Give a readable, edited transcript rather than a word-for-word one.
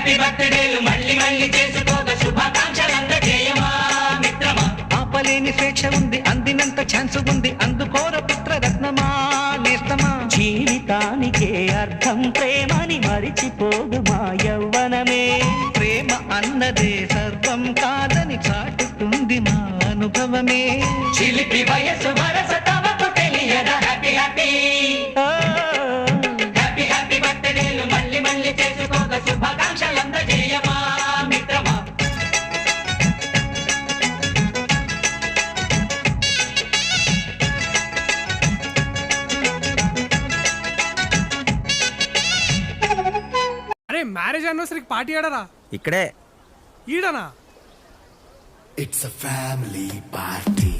Happy బర్త్డేలు మళ్ళీ మళ్ళీ చేసుకోగా శుభాకాంక్షలందజేయమా మిత్రమా. ఆపలేని స్వేచ్ఛ ఉంది, అందినంత ఛాన్స్ ఉంది, అందుకోర పుత్రరత్నమా నేస్తమా. జీవితానికే అర్థం ప్రేమని మరిచిపోదు మా యవ్వనమే. ప్రేమ అన్నదే సర్వం కాదని చాటుతుంది మా అనుభవమే. చిలిపి వయసు వరస తమకు తెలియదా హ్యాపీ హ్యాపీ హ్యాపీ హ్యాపీ బర్త్డేలు మళ్ళీ మళ్ళీ చేసుకోగా శుభాకాంక్షలందజేయమా మిత్రమా. అరే మ్యారేజ్ యానివర్సరీకి పార్టీ ఆడరా? ఇక్కడే. ఈడనా? It's a family party.